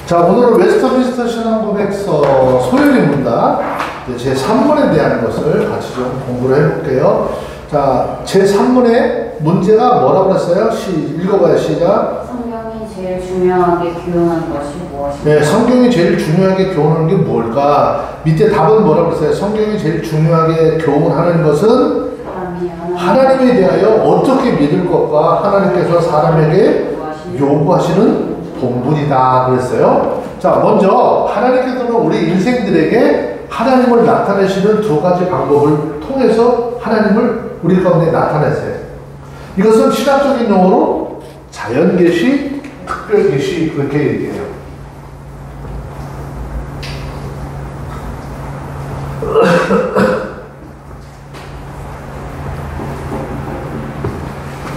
자, 오늘은 웨스터민스터 신앙고백서 소요리 문답 제3문에 대한 것을 같이 좀 공부를 해볼게요. 자, 제3문의 문제가 뭐라고 했어요? 읽어봐요. 시작. 성경이 제일 중요하게 교훈한 것이 무엇인가? 네, 성경이 제일 중요하게 교훈하는 게 뭘까? 밑에 답은 뭐라고 했어요? 성경이 제일 중요하게 교훈하는 것은 하나님에 대하여 어떻게 믿을 것과 하나님께서 사람에게 요구하시는 본분이다 그랬어요. 자, 먼저 하나님께서는 우리 인생들에게 하나님을 나타내시는 두 가지 방법을 통해서 하나님을 우리 가운데 나타내세요. 이것은 신학적인 용어로 자연계시, 특별계시 그렇게 얘기해요.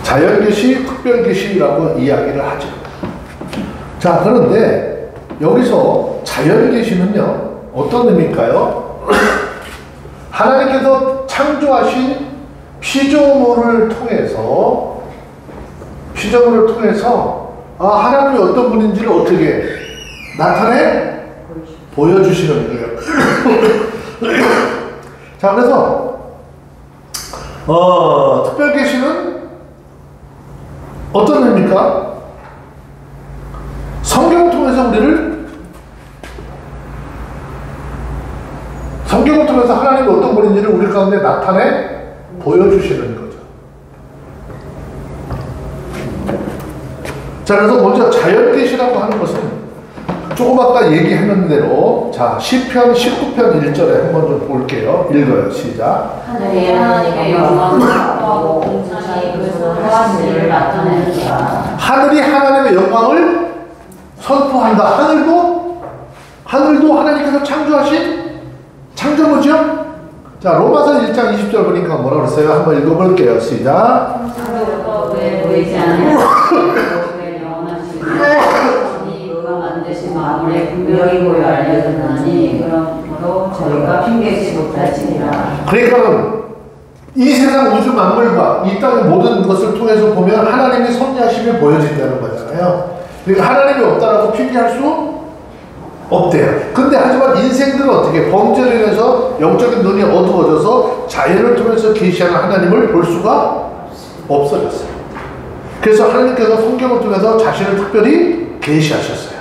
자연계시, 특별계시라고 이야기를 하죠. 자, 그런데 여기서 자연계시는요 어떤 의미일까요? 하나님께서 창조하신 피조물을 통해서 하나님이 어떤 분인지를 어떻게 나타내 보여주시는 거예요. 자, 그래서 특별계시는 어떤 의미입니까? 성경을 통해서 하나님이 어떤 분인지를 우리 가운데 나타내 보여주시는 거죠. 자, 그래서 먼저 자연계시라고 하는 것은 조금 아까 얘기했는 대로 자, 시편 19편 1절에 한번 좀 볼게요. 읽어요. 시작. 하늘이 하나님의 영광을 선포하고 공천이 그 선포하신 일을 나타내는다. 하늘이 하나님의 영광을 선포한다. 하늘도 하나님께서 창조하신 창조물이죠? 자, 로마서 1장 20절 보니까 뭐라고 그랬어요? 한번 읽어볼게요. 시작. 창조부터 왜 보이지 않는 왜 영원하시니 그가 만드신 만물에 분명히 보여 알려졌나니 그러므로 저희가 핑계치 못할지니라. 그러니까 이 세상 우주 만물과 이 땅의 모든 것을 통해서 보면 하나님의 섭리하심이 보여진다는 거잖아요. 그러니까 하나님이 없다라고 핑계할 수 없대요. 근데 하지만 인생들은 어떻게 범죄로 인해서 영적인 눈이 어두워져서 자연을 통해서 계시하는 하나님을 볼 수가 없어졌어요. 그래서 하나님께서 성경을 통해서 자신을 특별히 계시하셨어요.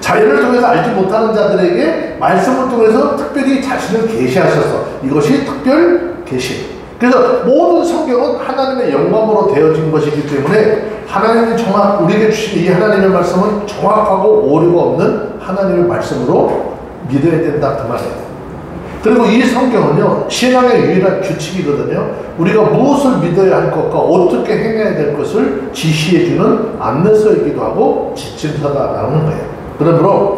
자연을 통해서 알지 못하는 자들에게 말씀을 통해서 특별히 자신을 계시하셔서 이것이 특별 계시. 그래서 모든 성경은 하나님의 영광으로 되어진 것이기 때문에 하나님이 우리에게 주신 이 하나님의 말씀은 정확하고 오류가 없는 하나님의 말씀으로 믿어야 된다 그 말이에요. 그리고 이 성경은요 신앙의 유일한 규칙이거든요. 우리가 무엇을 믿어야 할 것과 어떻게 행해야 될 것을 지시해주는 안내서이기도 하고 지침서다라는 거예요. 그러므로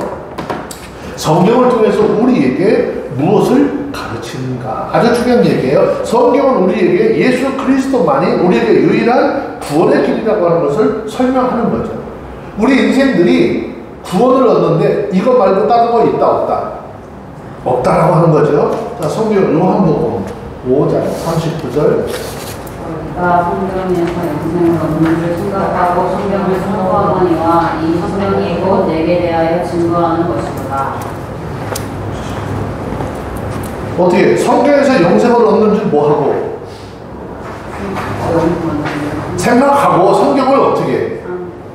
성경을 통해서 우리에게 무엇을 가르치는가 아주 중요한 얘기예요. 성경은 우리에게 예수 그리스도만이 우리에게 유일한 구원의 길이라고 하는 것을 설명하는 거죠. 우리 인생들이 구원을 얻는데 이거 말고 다른 거 있다 없다? 없다라고 하는 거죠. 자, 성경 요한복음 5장 39절. 우리가 성경에서 영생을 얻는 줄 생각하고 성경을 선포하거니와 이 성경이 곧 내게 대하여 증거하는 것이구나. 어떻게 성경에서 영생을 얻는 줄 뭐하고? 생각하고 성경을 어떻게?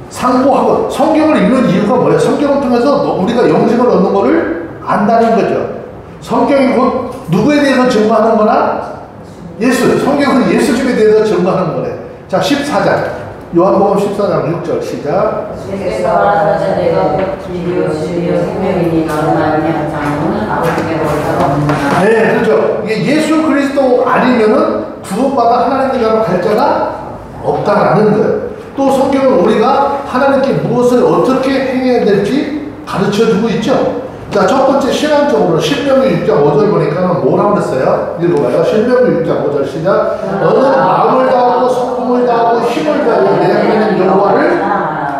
상고하고. 성경을 읽는 이유가 뭐예요? 성경을 통해서 우리가 영생을 얻는 것을 안다는 거죠. 성경이 곧 누구에 대해서 증거하는 거나? 예수. 성경은 예수님에 대해서 증거하는 거래. 자, 14장. 요한복음 14장 6절 시작. 주께서 말하시되 내가 길이요 진리요 생명이니 나를 말미암지 않고는 아버지께 올 자가 없느니라. 네, 그렇죠. 이게 예수 그리스도 아니면은 구원받아 하나님께 갈 자가 없다라는 거예요. 또 성경은 우리가 하나님께 무엇을 어떻게 행해야 될지 가르쳐주고 있죠. 자, 첫 번째 신앙적으로 신명기 6장 5절 보니까 뭐라고 그랬어요? 읽어봐요. 신명기 6장 5절 시작. 너는 마음을 다하고 성품을 다하고 힘을 다하여 내 하나님 여호와를.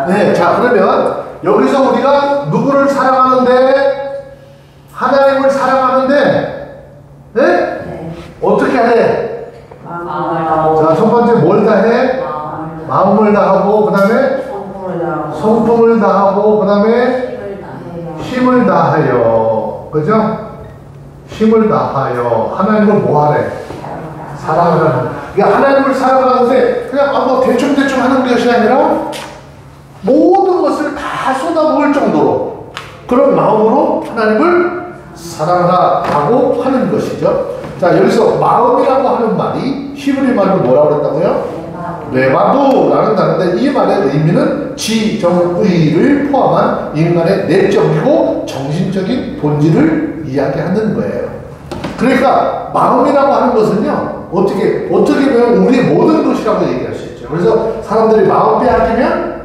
네, 자, 그러면 여기서 우리가 누구를 사랑하는데? 하나님을 사랑하는데, 네? 어떻게 하래? 자, 첫 번째 뭘 다해? 마음을 다하고, 그 다음에 성품을 다하고, 그 다음에 힘을 다하여, 그죠? 힘을 다하여 하나님을 뭐하래? 사랑하는. 그러니까 하나님을 사랑하는데 그냥 뭐 대충대충 하는 것이 아니라 모든 것을 다 쏟아부을 정도로 그런 마음으로 하나님을 사랑하고 하는 것이죠. 자, 여기서 마음이라고 하는 말이 히브리 말로 뭐라고 그랬다고요? 레바브라는 단어인데 이 말의 의미는 지정의를 포함한 인간의 내적이고 정신적인 본질을 이야기하는 거예요. 그러니까 마음이라고 하는 것은요, 어떻게 보면 우리의 모든 것이라고 얘기할 수 있죠. 그래서 사람들이 마음 빼앗기면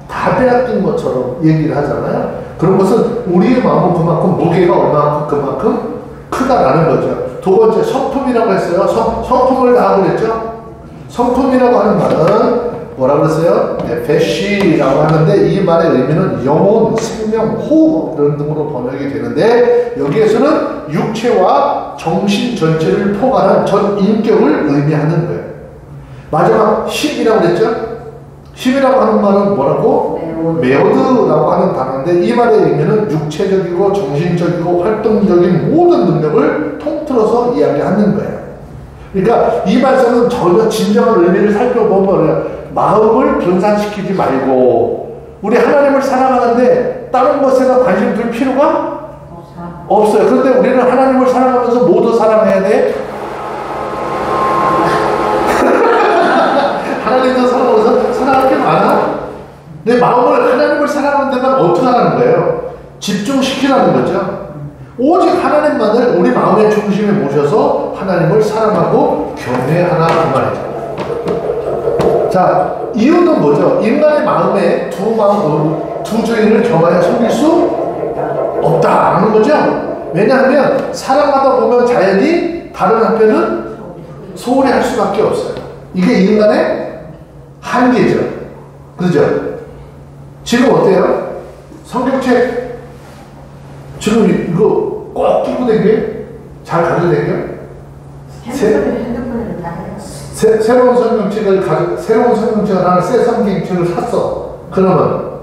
다 빼앗긴 것처럼 얘기를 하잖아요. 그런 것은 우리의 마음은 그만큼 무게가 얼마만큼 그만큼 크다라는 거죠. 두 번째, 성품이라고 했어요. 성품을 다하고 그랬죠. 성품이라고 하는 말은 뭐라고 그랬어요? 베시라고 하는데 이 말의 의미는 영혼, 생명, 호흡 이런 등으로 번역이 되는데 여기에서는 육체와 정신 전체를 포괄한 전 인격을 의미하는 거예요. 마지막 힘이라고 그랬죠? 힘이라고 하는 말은 뭐라고? 메오드라고 하는 단어인데 이 말의 의미는 육체적이고 정신적이고 활동적인 모든 능력을 통틀어서 이야기하는 거예요. 그러니까 이 말씀은 전혀 진정한 의미를 살펴보면 마음을 분산시키지 말고 우리 하나님을 사랑하는데 다른 것에다 관심 둘 필요가 없어요. 그런데 우리는 하나님을 사랑하면서 모두 사랑해야 돼. 하나님도 사랑하면서 사랑할 게 많아. 내 마음을 하나님을 사랑하는 데만 어떻게 하는 거예요? 집중시키라는 거죠. 오직 하나님만을 우리 마음의 중심에 모셔서 하나님을 사랑하고 경외하라 그 말이죠. 자, 이유는 뭐죠? 인간의 마음에 두 주인을 겸하여 섬길 수 없다는 거죠. 왜냐하면 사랑하다 보면 자연히 다른 한편은 소홀히 할 수밖에 없어요. 이게 인간의 한계죠. 그죠? 지금 어때요? 성경책 지금 이거 꼭 끼고 다녀? 잘 가지고 다녀? 새로운 성경책을 하나 새 성경책을 샀어. 그러면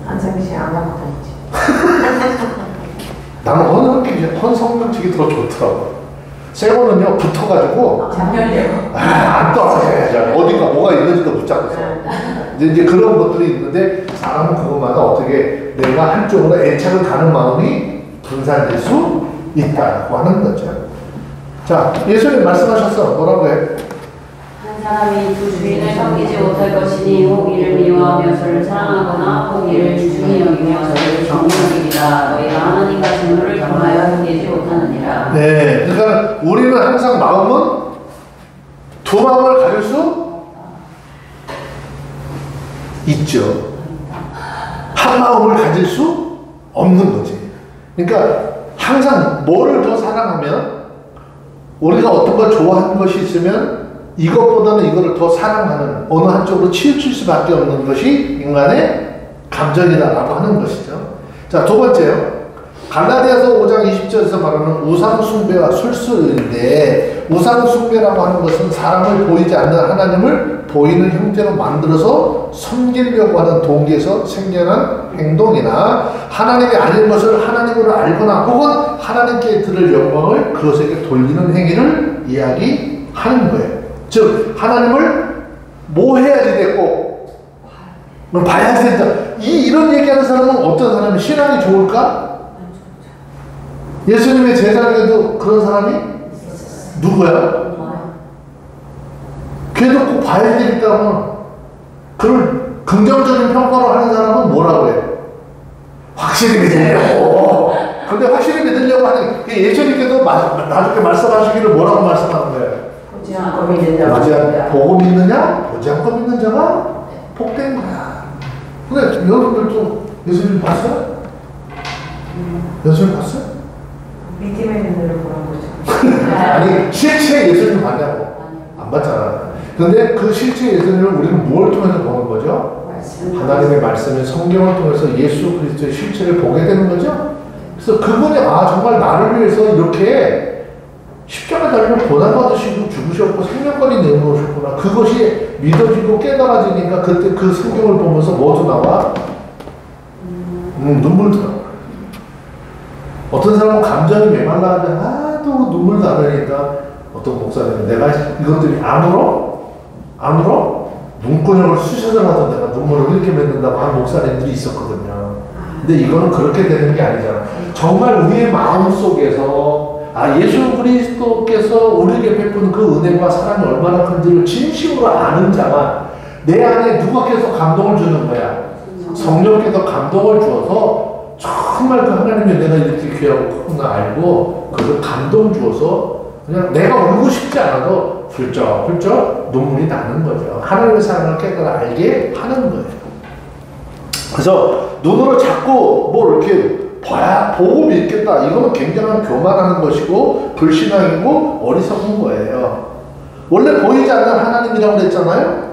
한성씨 안 갖고 다니지. 나는 헌 성경책이 더 좋더라고. 새 거는요 붙어가지고 안 떨어져요. 어디가 뭐가 있는지도 못 잡겠어. 이제 그런 것들이 있는데 사람은 그것마다 어떻게 내가 한쪽으로 애착을 가는 마음이 분산될 수 있다고 하는 거죠. 자, 예수님 말씀하셨어. 뭐라고 해? 한 사람이 두 주인을 섬기지 못할 것이니 혹 이를 미워하며 저를 사랑하거나 혹 이를 중히 여기며 저를 정히 여기리라. 너희가 하나님과 재물을 겸하여 섬기지 못하느니라. 네, 그러니까 우리는 항상 마음은 두 마음을 가질 수 있죠. 한 마음을 가질 수 없는 거지. 그러니까 항상 뭐를 더 사랑하면 우리가 어떤 걸 좋아하는 것이 있으면 이것보다는 이거를 더 사랑하는 어느 한쪽으로 치우칠 수밖에 없는 것이 인간의 감정이다라고 하는 것이죠. 자, 두 번째요. 갈라디아서 5장 20절에서 말하는 우상숭배와 술수인데 우상숭배라고 하는 것은 사람을 보이지 않는 하나님을 보이는 형태로 만들어서 섬기려고 하는 동기에서 생겨난 행동이나 하나님이 아닌 것을 하나님으로 알거나 혹은 하나님께 들을 영광을 그것에게 돌리는 행위를 이야기하는 거예요. 즉 하나님을 뭐 해야지 됐고 봐야 된다. 이런 얘기하는 사람은 어떤 사람이 신앙이 좋을까? 예수님의 제자에게도 그런 사람이 누구야? 걔도 꼭 봐야 되겠다면 그걸 긍정적인 평가로 하는 사람은 뭐라고 해요? 확실히 믿으려고. 근데 확실히 믿으려고 하는 예수님께도 나중에 말씀하시기를 뭐라고 말씀하는 거예요? 보지 않고 믿는 자가 보고 믿느냐? 보지 않고 믿는 자가 복된 거야. 근데 여러분들도 예수님 봤어요? 예수님 봤어요? 믿음의 눈으로 보는 거죠. 아니 실제 예수님 봤냐고. 안 봤잖아. 근데 그 실제 예수님을 우리는 무엇을 통해서 보는 거죠? 하나님의 말씀의 성경을 통해서 예수 그리스도의 실체를 보게 되는 거죠. 그래서 그분이 정말 나를 위해서 이렇게 십자가 달려 고난받으시고 죽으셨고 생명까지 내놓으셨구나. 그것이 믿어지고 깨달아지니까 그때 그 성경을 보면서 뭐도 나와? 눈물 들어. 어떤 사람은 감정이 메말라하면 또 눈물 나니까 어떤 목사님은 내가 이것들이 안 울어? 안 울어? 눈구녕을 쑤셔서 하던 내가 눈물을 이렇게 맺는다고 하는 목사님들이 있었거든요. 근데 이거는 그렇게 되는 게 아니잖아. 정말 우리의 마음 속에서 예수 그리스도께서 우리에게 베푼 그 은혜와 사랑이 얼마나 큰지를 진심으로 아는 자만 내 안에 누가 계속 감동을 주는 거야. 성령께서 감동을 주어서 정말 그 하나님의 내가 이렇게 귀하고 크구나 알고 그 감동 주어서 그냥 내가 울고 싶지 않아도 훌쩍훌쩍 눈물이 나는 거죠. 하나님의 사랑을 깨달아 알게 하는 거예요. 그래서 눈으로 자꾸 뭐 이렇게 보고 믿겠다. 이거는 굉장한 교만하는 것이고 불신앙이고 어리석은 거예요. 원래 보이지 않는 하나님이라고 그랬잖아요.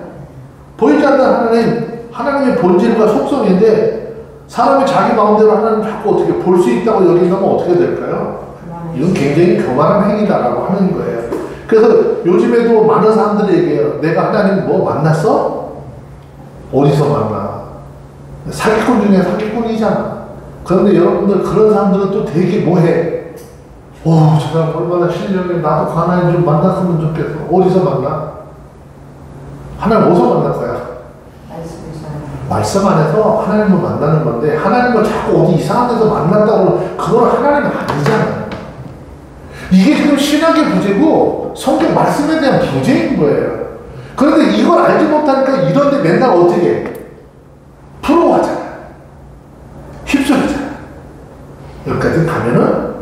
보이지 않는 하나님의 본질과 속성인데 사람이 자기 마음대로 하나님 자꾸 어떻게 볼 수 있다고 여긴다면 어떻게 될까요? 이건 굉장히 교만한 행위다라고 하는 거예요. 그래서 요즘에도 많은 사람들이 얘기해요. 내가 하나님 뭐 만났어? 어디서 만나? 사기꾼 중에 사기꾼이잖아. 그런데 여러분들 그런 사람들은 또 되게 뭐해? 저 사람 얼마나 신령해. 나도 그 하나님 좀 만났으면 좋겠어. 어디서 만나? 하나님 어디서 만날 거야? 말씀 안에서 하나님을 만나는 건데 하나님을 자꾸 어디 이상한 데서 만났다고 그건 하나님 아니잖아요. 이게 지금 신학의 부재고 성경 말씀에 대한 부재인 거예요. 그런데 이걸 알지 못하니까 이런 데 맨날 어떻게 해? 부러워하잖아. 휩쓸리잖아. 여기까지 가면은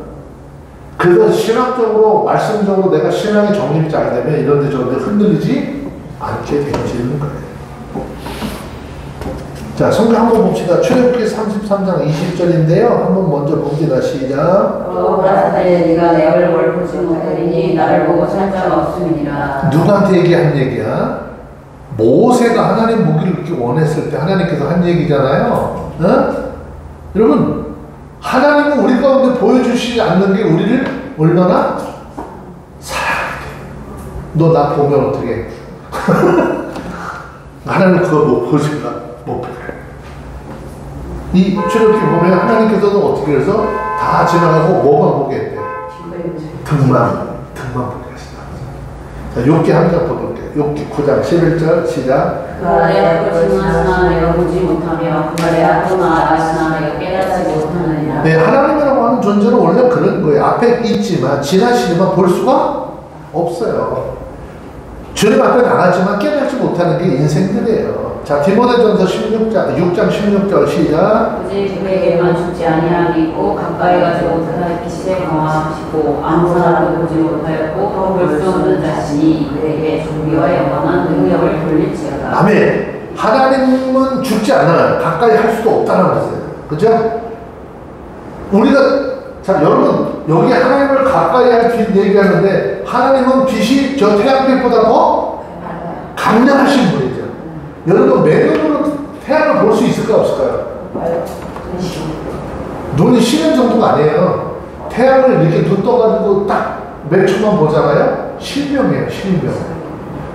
그래서 신학적으로 말씀적으로 내가 신앙이 정립이 잘 되면 이런 데 저런 데 흔들리지 않게 되어지는 거예요. 자, 성경 한번 봅시다. 출애굽기 33장 20절인데요. 한번 먼저 봅니다. 시작. 또 가라사대 네가 내 얼굴을 보지 못하리니 나를 보고 살 자가 없음이니라. 누구한테 얘기한 얘기야? 모세가 하나님 보기를 이렇게 원했을 때 하나님께서 한 얘기잖아요. 여러분, 하나님은 우리 가운데 보여주시지 않는 게 우리를 얼마나 사랑해. 너 나 보면 어떻게? 하나님 그거 못 보실까? 못 보게. 이 출애굽기 보면 하나님께서는 어떻게 해서 다 지나가고 뭐만 보게 했대? 등만 보게 하신다. 자, 욥기 한 장 더 볼게요. 욥기 9장 11절 시작. 그 아래 앞을 지나으나 내가 보지 못하며 그 아래 앞으로 나아가시나 내가 깨닫지 못하느니라. 네, 하나님이라고 하는 존재는 원래 그런 거예요. 앞에 있지만 지나시지만 볼 수가 없어요. 주님 앞에 나가지만 깨닫지 못하는 게 인생들이에요. 자, 디모데전서 6장 16절 시작. 오직 그에게만 죽지 아니함이 있고 가까이 가지 못하는 빛에 강하시고 아무 사람도 보지 못하였고 볼 수 없는 자신이 그에게 존귀와 영원한 능력을 돌릴지어다. 아멘. 하나님은 죽지 않아요. 가까이 할 수도 없다는 거예요. 그죠? 우리가 자, 여러분 여기 하나님을 가까이 할 빛 얘기하는데 하나님은 빛이 저 태양빛보다 더 강력하신 분이죠. 여러분 맨눈으로 태양을 볼 수 있을까 없을까요? 눈이 쉬는 정도가 아니에요. 태양을 이렇게 눈 떠가지고 딱 몇 초만 보잖아요. 실명이에요. 실명.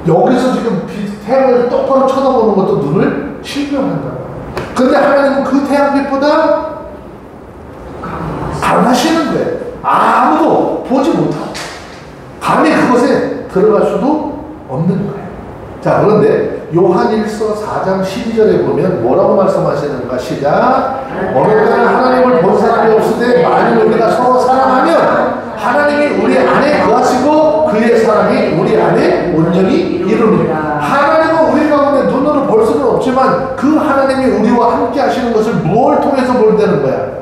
여기서 지금 태양을 똑바로 쳐다보는 것도 눈을 실명한다. 그런데 하나님은 그 태양빛보다 강하시는 거예요. 아무도 보지 못하고 감히 그것에 들어갈 수도 없는 거예요. 자, 그런데 요한일서 4장 12절에 보면 뭐라고 말씀하시는가? 시작. 어느 때는 하나님을 본 사람이 없으되 만일 우리가 서로 사랑하면 하나님이 우리 안에 거하시고 그의 사랑이 우리 안에 온전히 이루니라. 하나님은 우리 가운데 눈으로 볼 수는 없지만 그 하나님이 우리와 함께 하시는 것을 무엇을 통해서 본다는 거야?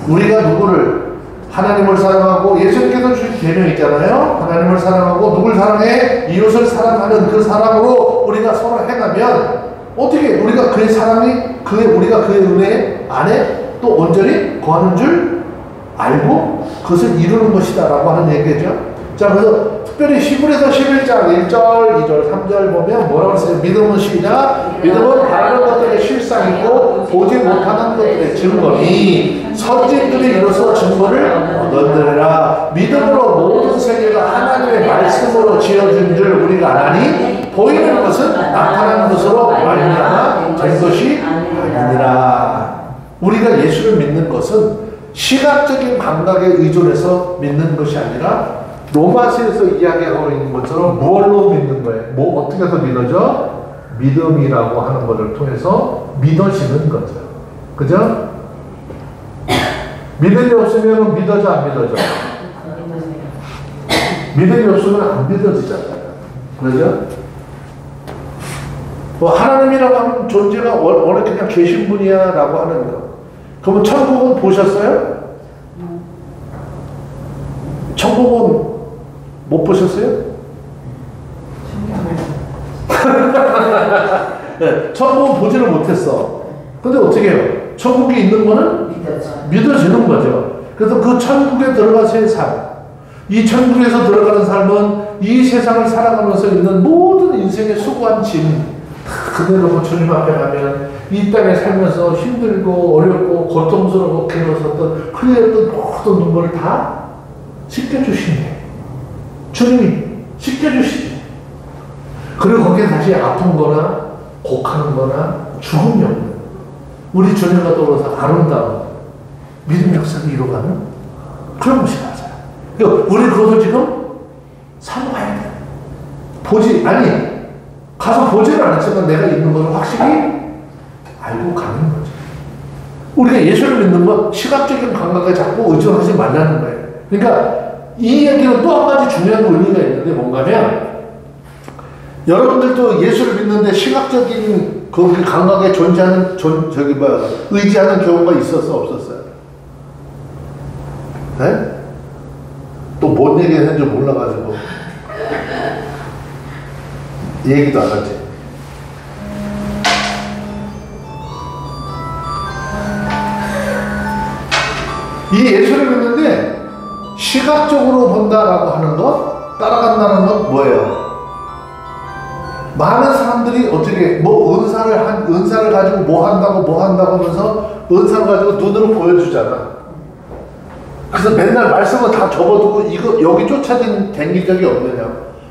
우리가 누구를 하나님을 사랑하고 예수님께서 주신 계명이 있잖아요. 하나님을 사랑하고 누굴 사랑해? 이웃을 사랑하는 그 사랑으로 우리가 서로 행하면 어떻게 우리가 그의 사랑이 우리가 그의 은혜 안에 또 온전히 거하는 줄 알고 그것을 이루는 것이다 라고 하는 얘기죠. 자, 그래서 특별히 히브리서 11장 1절, 2절, 3절 보면 뭐라고 했어요? 믿음은 시작. 믿음은 바라는 것들의 실상이고 보지 못하는 것들의 증거니 선진들이 이로써 증거를 얻었느니라. 믿음으로 모든 세계가 하나님의 말씀으로 지어진 줄 우리가 아나니 보이는 것은 나타나는 것으로 말미암아 된 것이 아니니라. 우리가 예수를 믿는 것은 시각적인 감각에 의존해서 믿는 것이 아니라 로마서에서 이야기하고 있는 것처럼 무엇로 믿는 거예요? 뭐 어떻게 해서 믿어져? 믿음이라고 하는 것을 통해서 믿어지는 거죠. 그죠? 믿음이 없으면 믿어져 안 믿어져? 믿음이 없으면 안 믿어지잖아요. 그죠? 뭐 하나님이라고 하는 존재가 원래 그냥 계신 분이야 라고 하는 거. 그러면 천국은 보셨어요? 천국은 못 보셨어요? 네, 천국은 보지를 못했어. 근데 어떻게 해요? 천국이 있는 거는 믿어지는 거죠. 그래서 그 천국에 들어가서의 삶, 이 천국에서 들어가는 삶은 이 세상을 살아가면서 있는 모든 인생의 수고한 짐 그대로 주님 앞에 가면 이 땅에 살면서 힘들고 어렵고 고통스럽고 괴로웠던 흘렸던 모든 눈물을 다 씻겨주시네. 주님이 씻겨주시네. 그리고 거기에 다시 아픈 거나 곡하는 거나 죽음이 없는 우리 주님과 더불어서 아름다운 믿음 역사를 이루어가는 그런 것이 맞아요. 그러니까 우리 그것을 지금 사모해야 돼. 아니 가서 보지는 않았지만 내가 있는 것을 확실히 알고 가는 거죠. 우리가 예수를 믿는 건 시각적인 감각에 자꾸 의존하지 말라는 거예요. 그러니까 이 얘기는 또 한 가지 중요한 의미가 있는데 뭔가면 여러분들도 예수를 믿는데 시각적인 그 감각에 존재하는 의지하는 경우가 있었어 없었어요? 네? 또 뭔 얘기 했는지 몰라가지고 얘기도 안 하지. 이 예수를 믿는데 시각적으로 본다라고 하는 것, 따라간다는 건 뭐예요? 많은 사람들이 어떻게 은사를 가지고 뭐 한다고 하면서 은사를 가지고 눈으로 보여주잖아. 그래서 맨날 말씀을 다 접어두고 이거 여기 쫓아다닌 적이 없느냐?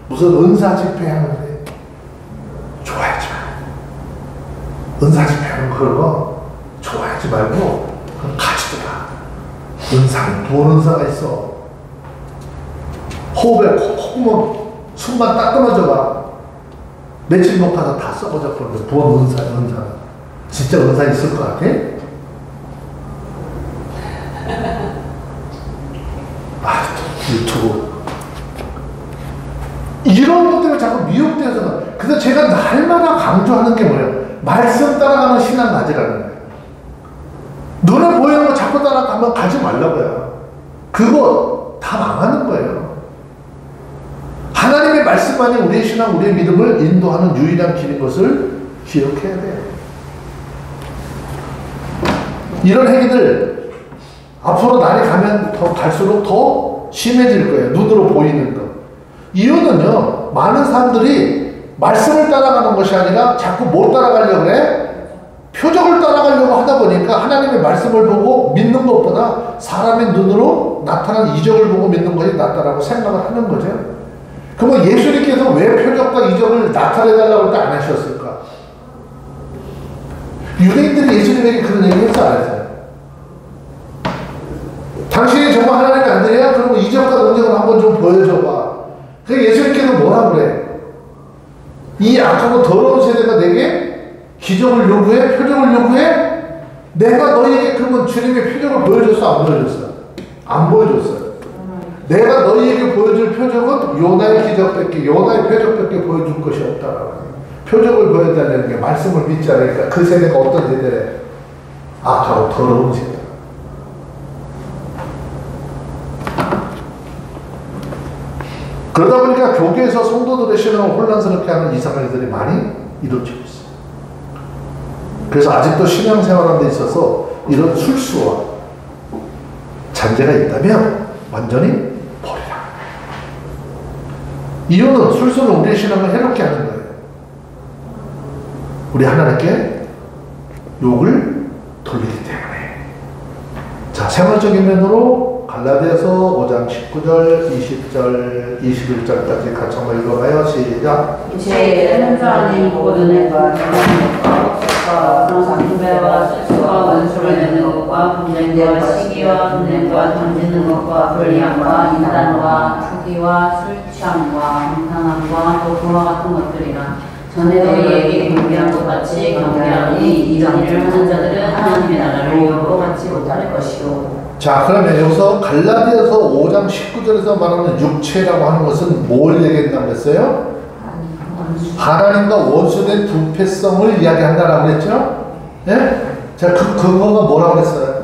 무슨 은사 집회하는데 좋아하지 마. 은사 집회하는 그거 좋아하지 말고 그럼 가지도 마. 은사는 무슨 은사가 있어? 호흡에 콧구멍 숨만 딱 끊어져 봐. 며칠 못 가서 다 썩어져 버리는데 무슨 은사? 진짜 은사 있을 것 같아? 유튜브 이런 것 때문에 자꾸 미혹되어서 그래서 제가 날마다 강조하는 게 뭐예요? 말씀 따라가는 신앙 가지라는 거예요. 눈에 보이는 거 자꾸 따라가면 가지 말라고요. 그거 다 망하는 거예요. 하나님의 말씀만이 우리의 신앙, 우리의 믿음을 인도하는 유일한 길인 것을 기억해야 돼요. 이런 행위들 앞으로 날이 가면 더 갈수록 더 심해질 거예요. 눈으로 보이는 것. 이유는요, 많은 사람들이 말씀을 따라가는 것이 아니라 자꾸 뭘 따라가려고 그래? 표적을 따라가려고 하다 보니까 하나님의 말씀을 보고 믿는 것보다 사람의 눈으로 나타난 이적을 보고 믿는 것이 낫다라고 생각을 하는 거죠. 그러면 예수님께서 왜 표적과 이적을 나타내달라고 할 때 안 하셨을까? 유대인들이 예수님에게 그런 얘기 했어 안 했어요? 당신이 정말 하나님의 아들이야? 그러면 이적과 능력을 한번 좀 보여줘봐. 그래서 예수님께서 뭐라 그래? 이 악하고 더러운 세대가 내게 기적을 요구해? 표적을 요구해? 내가 너희에게 그러면 주님의 표적을 보여줬어? 안 보여줬어? 안 보여줬어요. 내가 너희에게 보여줄 표적은 요나의 기적밖에, 요나의 표적밖에 보여줄 것이 없다라고. 표적을 보여달라는 게 말씀을 믿지 않으니까 그 세대가 어떤 세대래? 악하고 더러운 세대. 그러다 보니까 교계에서 성도들의 신앙을 혼란스럽게 하는 이상한 일들이 많이 이루어지고 있어요. 그래서 아직도 신앙생활하는 데 있어서 이런 술수와 잔재가 있다면 완전히 버리라. 이유는 술수는 우리의 신앙을 해롭게 하는 거예요. 우리 하나님께 욕을 돌리기 때문에. 자, 생활적인 면으로 갈라디아서 5장 19절, 20절, 21절까지 같이 한번 읽어봐요. 시작. 제 은사님 모든 애가 정함과 억속과 상배와 실수와 원수를 맺는 것과 분쟁과 시기와 분쟁과 던지는 것과 불리함과 인단과 투기와 술 취함과 방탕함과 또 그와 같은 것들이라. 전에 너희에게 경계한 것 같이 경계하니 이런 일을 하는 자들은 하나님의 나라를 이루어 받지 못할 것이요. 자, 그러면 여기서 갈라디아서 5장 19절에서 말하는 육체라고 하는 것은 뭘 얘기했다고 그랬어요? 하나님과 원수된 부패성을 이야기한다라고 그랬죠? 예? 자, 그 근거가 뭐라고 그랬어요?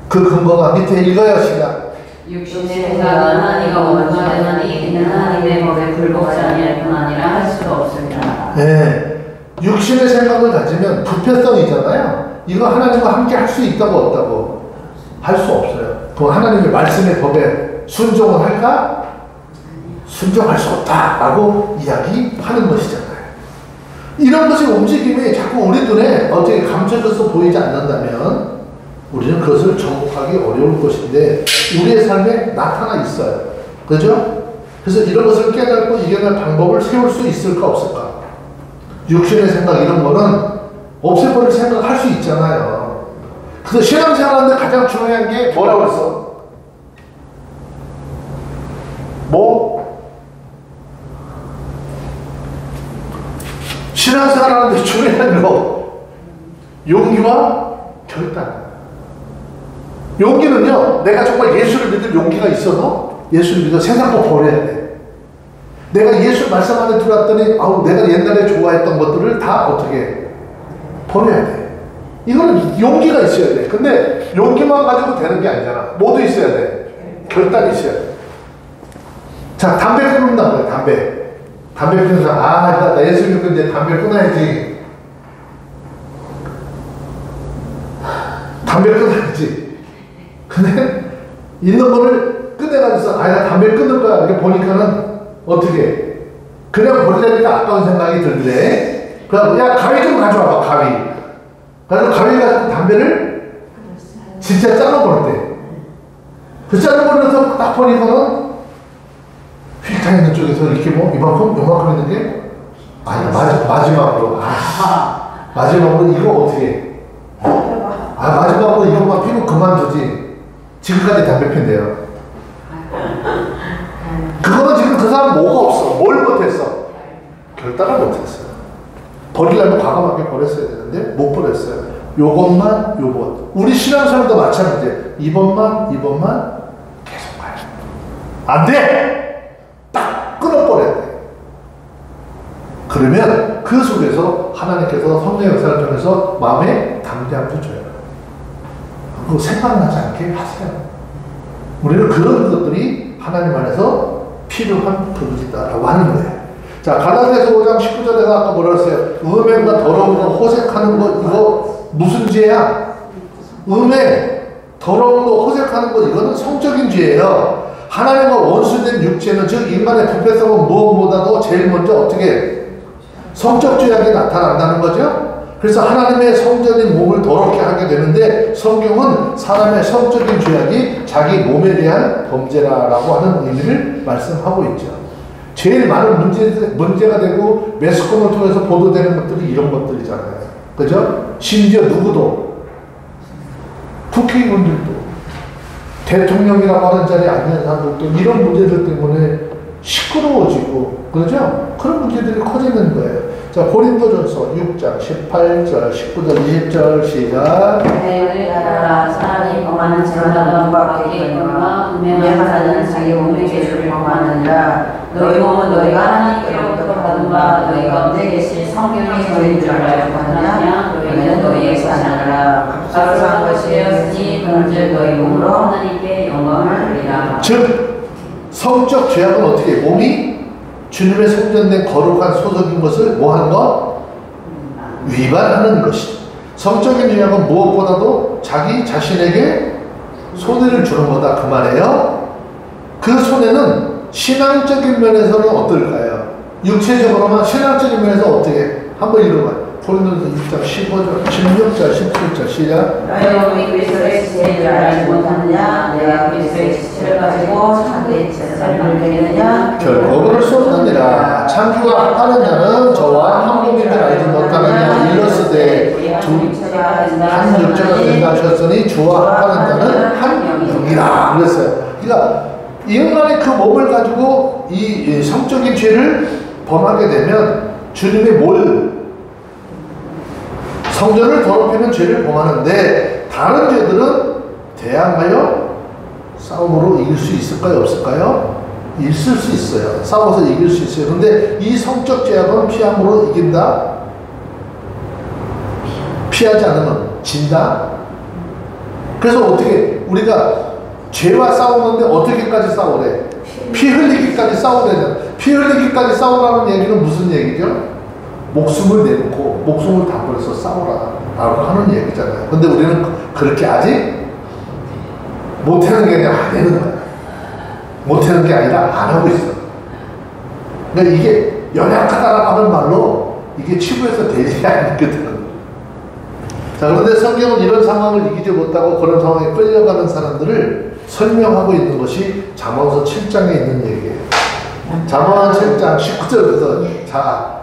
그 근거가 밑에 읽어요, 시간. 육신의 생각은 하나님과 원수가 되나니 이는 하나님의 법에 불복지 아니할 뿐 아니라 할 수가 없습니다. 예. 육신의 생각을 가지면 부패성이잖아요. 이거 하나님과 함께 할 수 있다고 없다고? 할 수 없어요. 그럼 하나님의 말씀의 법에 순종을 할까? 순종할 수 없다라고 이야기하는 것이잖아요. 이런 것의 움직임이 자꾸 우리 눈에 어떻게 감춰져서 보이지 않는다면 우리는 그것을 정복하기 어려울 것인데 우리의 삶에 나타나 있어요. 그죠? 그래서 이런 것을 깨닫고 이겨낼 방법을 세울 수 있을까 없을까? 육신의 생각 이런 거는 없애버릴 생각을 할 수 있잖아요. 그래서 신앙생활하는데 가장 중요한 게 뭐라고 그랬어? 신앙생활하는데 중요한 거 용기와 결단. 용기는요, 내가 정말 예수를 믿을 용기가 있어서 예수를 믿어 세상 거 버려야 돼. 내가 예수 말씀 안에 들어왔더니 내가 옛날에 좋아했던 것들을 다 어떻게 버려야 돼. 이거는 용기가 있어야 돼. 근데 용기만 가지고 되는 게 아니잖아. 뭐도 있어야 돼. 결단이 있어야 돼. 자, 담배 끊는다고 그래. 담배 피우는 사람, 나 예수 믿고 이제 담배 끊어야지. 담배 끊어야지. 근데 있는 거를 꺼내가지고서 나 담배 끊을 거야. 이렇게 보니까는 어떻게 그냥 버리려니까 아까운 생각이 들는데 그래서 야 가위 좀 가져와봐. 그래서 가위 가지고 담배를 진짜 잘라버렸대. 그 잘라버려서 딱 보니까는 휙타 있는 쪽에서 이렇게 요만큼 있는 게 마지막으로 마지막으로 이거 어떻게 해? 마지막으로 이것만 피면 그만두지. 지금까지 담배 핀대요. 그거는 지금 그 사람 뭐가 없어. 뭘 못했어? 결단을 못했어요. 버리려면 과감하게 버렸어야 되는데 못 버렸어요. 요번. 우리 신앙생활도 마찬가지예요. 이번만 계속 가요. 안 돼! 딱 끊어버려야 돼. 그러면 그 속에서 하나님께서 성령의 역사를 통해서 마음에 담대함도 줘요. 그거 생각나지 않게 하세요. 우리는 그런 것들이 하나님 안에서 필요한 부분이다라고 하는 거예요. 자, 갈라디아서 5장 19절에서 아까 뭐라 했어요? 음행과 더러운 거, 호색하는 거, 이거 무슨 죄야? 음행, 더러운 거, 호색하는 거, 이거는 성적인 죄예요. 하나님과 원수된 육체는, 즉 인간의 부패성은 무엇보다도 제일 먼저 어떻게 성적 죄악이 나타난다는 거죠. 그래서 하나님의 성전인 몸을 더럽게 하게 되는데 성경은 사람의 성적인 죄악이 자기 몸에 대한 범죄라고 하는 의미를 말씀하고 있죠. 제일 많은 문제가 되고 매스컴을 통해서 보도되는 것들이 이런 것들이잖아요. 그죠? 심지어 누구도 국회의원들도 대통령이라고 하는 자리에 앉는 사람들도 이런 문제들 때문에 시끄러워지고 그죠? 그런 문제들이 커지는 거예요. 자, 고린도전서 6장 18절, 19절, 20절 시작. 내 나라 사람이 범하는 죄마다 받게 있거나 음행하는 자는 자기 몸의 죄를 범하느니라. 너희 몸은 너희가 하나님께로부터 받은 바 너희 가운데 계신 성령이 너희인 줄 알고 하느냐. 너희는 너희의 것이 아니라 값으로 산 것이었으니 그런즉 너희 몸으로 하나님께 영광을 돌리라. 즉 성적 죄악은 어떻게 몸이 주님의 성전된 거룩한 소속인 것을 뭐하는 것? 위반하는 것이죠. 성적인 죄악은 무엇보다도 자기 자신에게 손해를 주는 거다 그 말이에요. 그 손해는 신앙적인 면에서는 어떨까요? 육체적으로만 신앙적인 면에서 어떻게? 한번 읽어봐요. 고린도서 6장 15절, 16절, 17절 시작. 너희 몸이 그리스도의 지체를 알지 못하느냐? 내가 그리스도의 지체를 가지고 자기의 지체를 물리느냐? 결코 그럴 수 없느니라. 창조가 합하는 자는 저와 한 몸인 줄 알지 못하느냐? 일러스되 한 육체가 온전히 주와 합하는 자는 한 영이라 그랬어요. 그러니까 인간이 그 몸을 가지고 이 성적인 죄를 범하게 되면 주님의 성전을 더럽히는 죄를 범하는데 다른 죄들은 대항하여 싸움으로 이길 수 있을까요? 없을까요? 있을 수 있어요. 싸워서 이길 수 있어요. 그런데 이 성적 죄악은 피함으로 이긴다? 피하지 않으면 진다? 그래서 어떻게 우리가 죄와 싸우는데 어떻게까지 싸우래? 피 흘리기까지 싸우래요. 피 흘리기까지 싸우라는 얘기는 무슨 얘기죠? 목숨을 내놓고 목숨을 다 버려서 싸우라 라고 하는 얘기잖아요. 근데 우리는 그렇게 아직 못하는 게 아니라 안 되는 거야. 못하는 게 아니라 안 하고 있어. 그러니까 이게 연약하다라고 하는 말로 이게 치부에서 될 일이 아니거든. 자, 그런데 성경은 이런 상황을 이기지 못하고 그런 상황에 끌려가는 사람들을 설명하고 있는 것이 잠언서 7장에 있는 얘기예요. 잠언 7장 19절에서 자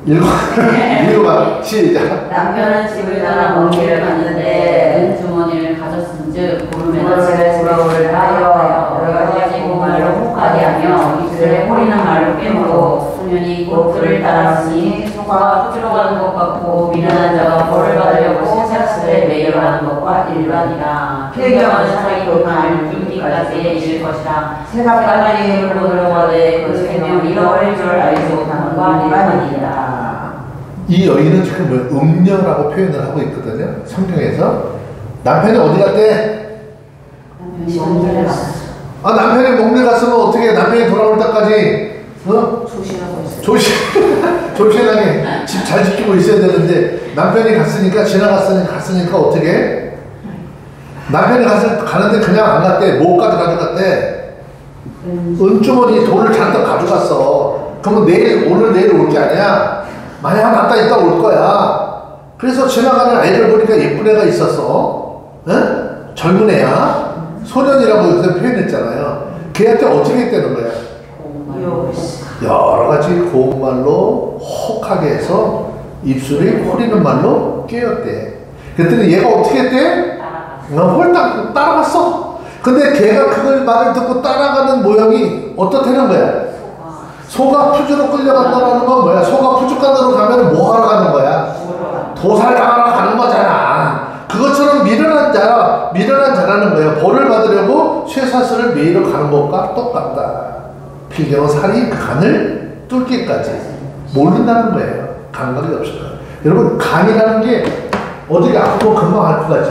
읽어봐. 시작. 남편은 집을 떠나 먼 길을 갔는데 은주머니를 가졌은즉 고름에다 부러움을 하여 여러 가지 말로 혹하게 하며 입술에 호리는 말로 깨물고 소년이 고풀을 따랐으니 소가 푸주러 가는 것 같고 미련한 자가 벌을 받으려고 쇠사슬에 매여하는 것과 일반이라. 필경은 사랑이 독한 죽기까지 이를 것이라. 새가 빨리 힘을 보들어가되 그 생명 잃어버릴 줄 알지 못하는 것과 일반이라. 이 여인은 지금 음녀라고 표현을 하고 있거든요. 성경에서. 남편이 어디 갔대? 남편이 목련에 갔어. 아, 남편이 목련에 갔으면 어떻게 남편이 돌아올 때까지 조심하고 있어요. 조신하게 집 잘 지키고 있어야 되는데 남편이 갔으니까 어떻게? 남편이 가는데 그냥 안 갔대. 뭐까지 가져갔대? 은주머니 돈을 잔뜩 가져갔어. 그러면 오늘 내일 올 게 아니야. 만약 갔다 있다 올 거야. 그래서 지나가는 아이를 보니까 예쁜 애가 있었어. 응? 젊은 애야. 소년이라고 요새 표현했잖아요. 걔한테 어떻게 했다는 거야? 여러 가지 고운 말로 혹하게 해서 입술이 호리는 말로 깨었대. 그랬더니 얘가 어떻게 했대? 홀딱 따라갔어. 근데 걔가 그걸 말을 듣고 따라가는 모양이 어떻다는 거야? 소가 푸주로 끌려간다는 건 뭐야? 소가 푸주간으로 가면 뭐 하러 가는 거야? 도살당하러 가는 거잖아. 그것처럼 미련한 자라는 거예요. 벌을 받으려고 쇠사슬을 매이러 가는 것과 똑같다. 필경은 살이 그 간을 뚫기까지 모른다는 거예요. 감각이 없어요. 여러분, 간이라는 게 어디가 아프고 금방 알 것 같죠?